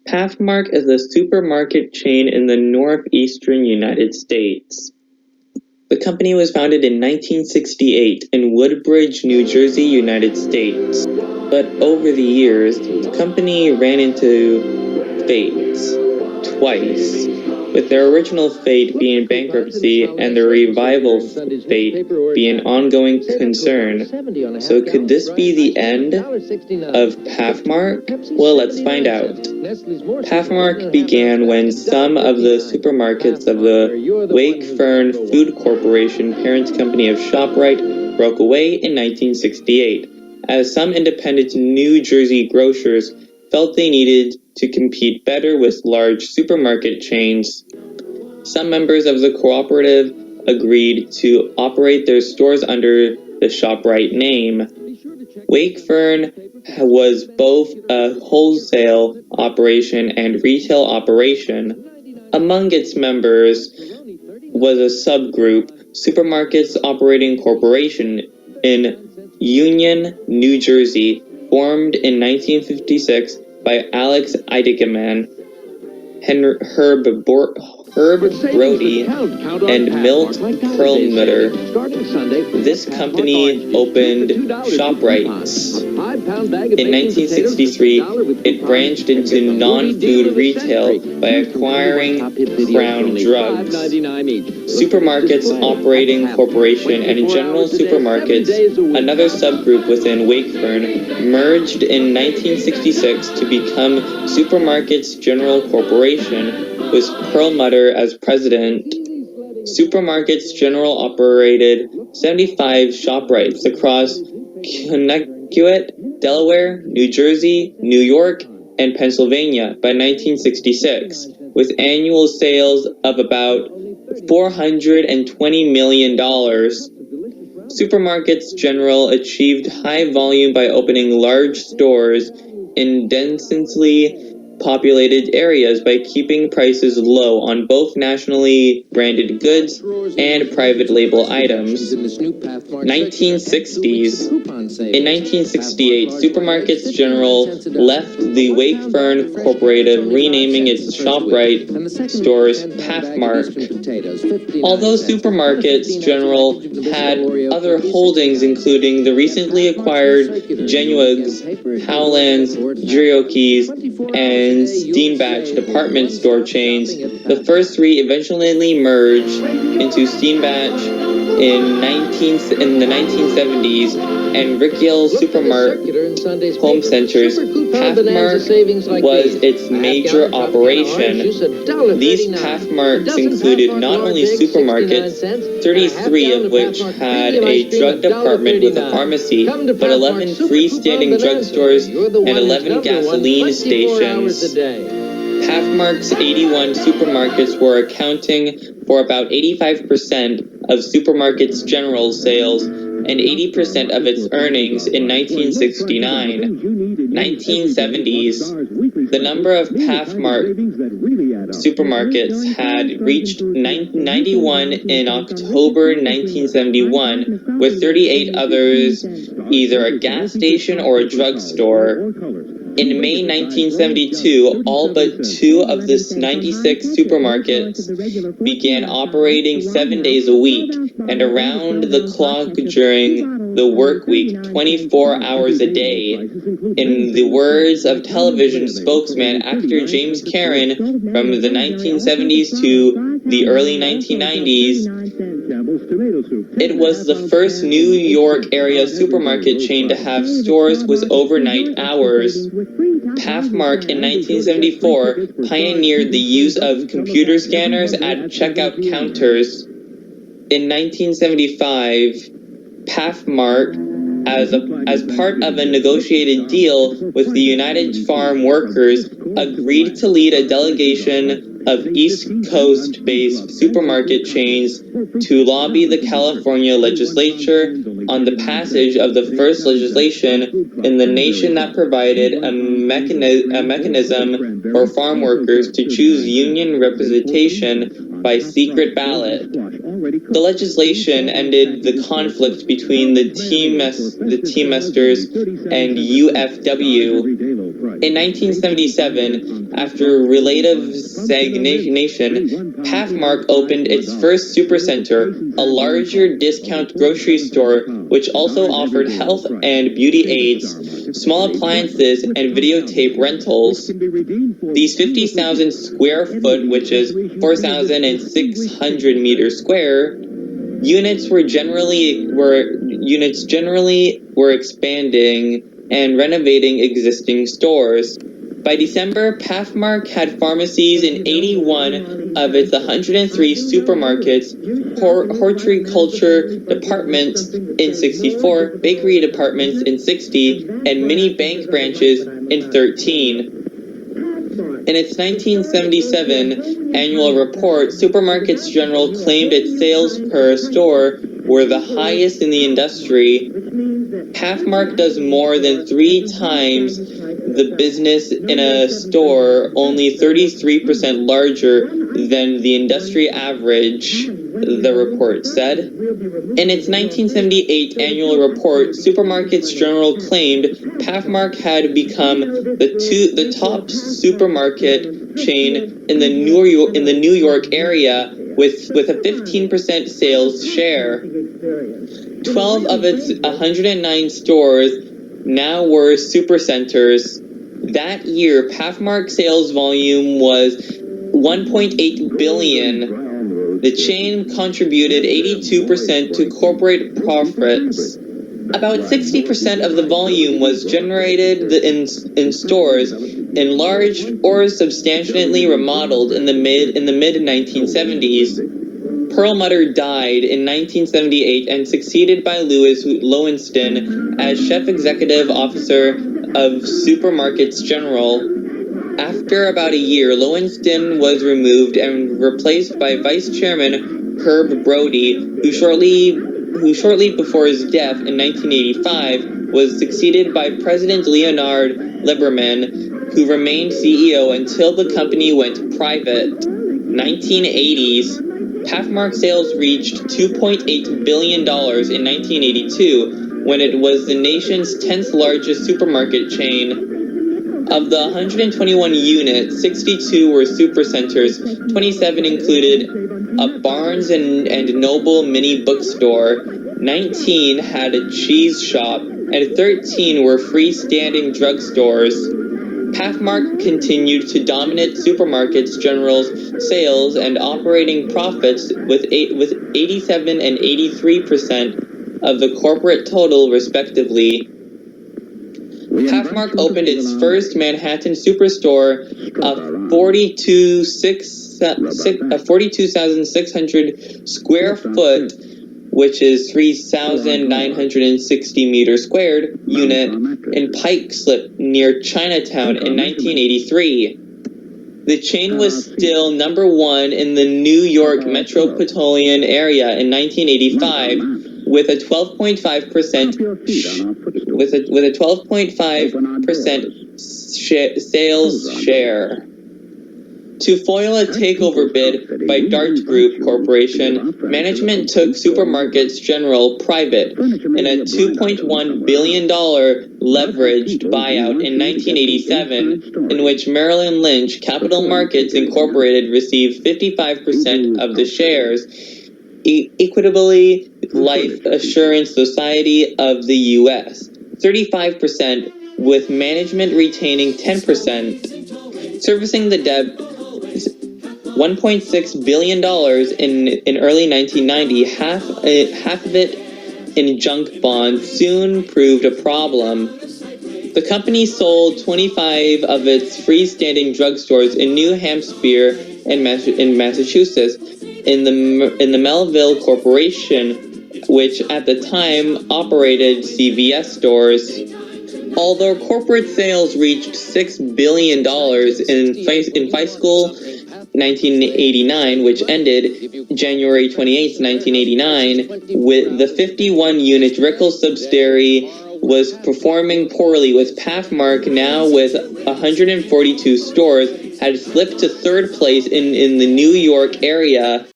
Pathmark is a supermarket chain in the Northeastern United States. The company was founded in 1968 in Woodbridge, New Jersey, United States. But over the years, the company ran into fates twice, with their original fate being bankruptcy and the revival fate being ongoing concern. So could this be the end of Pathmark? Well, let's find out. Pathmark began when some of the supermarkets of the Wakefern Food Corporation, parent company of ShopRite, broke away in 1968, as some independent New Jersey grocers felt they needed to compete better with large supermarket chains. Some members of the cooperative agreed to operate their stores under the ShopRite name. Wakefern was both a wholesale operation and retail operation. Among its members was a subgroup, Supermarkets Operating Corporation, in Union, New Jersey, formed in 1956 by Alex Idegeman, Herb Brody, and Milt Perlmutter. This company opened ShopRite's. In 1963, it branched into non-food retail by acquiring Crown Drugs. Supermarkets Operating Corporation and General Supermarkets, another subgroup within Wakefern, merged in 1966 to become Supermarkets General Corporation, with Perlmutter as president. Supermarkets General operated 75 ShopRites across Connecticut, Delaware, New Jersey, New York, and Pennsylvania by 1966, with annual sales of about $420 million. Supermarkets General achieved high volume by opening large stores in densely populated areas by keeping prices low on both nationally branded goods and private label items. 1960s. In 1968, Supermarkets General left the Wakefern Corporative, renaming its ShopRite stores Pathmark. Although Supermarkets General had other holdings including the recently acquired Genuigs, Howlands, Cherokee, and Steenbach department store chains, the first three eventually merged into Steenbach in the 1970s, and Rickyell Supermarket Home Centers. Pathmark was its major operation. These Pathmarks included not only supermarkets, 33 of which had a drug department with a pharmacy, but 11 freestanding drugstores and 11 gasoline stations. Pathmark's 81 supermarkets were accounting for about 85% of Supermarkets General sales and 80% of its earnings in 1969. 1970s, the number of Pathmark supermarkets had reached 91 in October 1971, with 38 others either a gas station or a drugstore. In May 1972, all but 2 of the 96 supermarkets began operating 7 days a week and around the clock during the work week, 24 hours a day. In the words of television spokesman actor James Karen, from the 1970s to the early 1990s, it was the first New York area supermarket chain to have stores with overnight hours. Pathmark in 1974 pioneered the use of computer scanners at checkout counters. In 1975, Pathmark, as part of a negotiated deal with the United Farm Workers, agreed to lead a delegation of East Coast-based supermarket chains to lobby the California legislature on the passage of the first legislation in the nation that provided a mechanism for farm workers to choose union representation by secret ballot. The legislation ended the conflict between the Teamsters and UFW. In 1977, after relative stagnation, Pathmark opened its first supercenter, a larger discount grocery store which also offered health and beauty aids, small appliances, and videotape rentals. These 50,000 square foot, which is 4,600 meters square, units generally were expanding and renovating existing stores. By December, Pathmark had pharmacies in 81 of its 103 supermarkets, horticulture departments in 64, bakery departments in 60, and mini bank branches in 13. In its 1977 annual report, Supermarkets General claimed its sales per store were the highest in the industry. Pathmark does more than 3 times the business in a store, only 33% larger than the industry average, the report said. In its 1978 annual report, Supermarkets General claimed Pathmark had become the top supermarket chain in the New York area with a 15% sales share. 12 of its 109 stores now were supercenters. That year, Pathmark sales volume was $1.8 billion. The chain contributed 82% to corporate profits. About 60% of the volume was generated in stores enlarged or substantially remodeled in the mid 1970s. Perlmutter died in 1978 and succeeded by Louis Lowenstein as Chief Executive Officer of Supermarkets General. After about a year, Lowenstein was removed and replaced by Vice Chairman Herb Brody, who shortly before his death in 1985 was succeeded by President Leonard Lieberman, who remained CEO until the company went private. 1980s. Pathmark sales reached $2.8 billion in 1982, when it was the nation's 10th largest supermarket chain. Of the 121 units, 62 were supercenters, 27 included a Barnes and Noble mini bookstore, 19 had a cheese shop, and 13 were freestanding drugstores. Pathmark continued to dominate Supermarkets General's sales and operating profits with 87 and 83% of the corporate total, respectively. Pathmark opened its first Manhattan superstore, a 42,600 square foot, which is 3,960 meters squared, unit in Pike Slip near Chinatown in 1983. The chain was still number 1 in the New York metropolitan area in 1985 with a 12.5% sales share. To foil a takeover bid by Dart Group Corporation, management took Supermarkets General private in a $2.1 billion leveraged buyout in 1987, in which Merrill Lynch Capital Markets Incorporated received 55% of the shares. Equitably Life Assurance Society of the U.S., 35%, with management retaining 10%. Servicing the debt, $1.6 billion in early 1990, half of it in junk bonds, soon proved a problem. The company sold 25 of its freestanding drugstores in New Hampshire and in Massachusetts in the Melville Corporation, which at the time operated CVS stores. Although corporate sales reached $6 billion in fiscal 1989, which ended January 28, 1989, with the 51-unit Rickle subsidiary was performing poorly, with Pathmark, now with 142 stores, had slipped to third place in the New York area.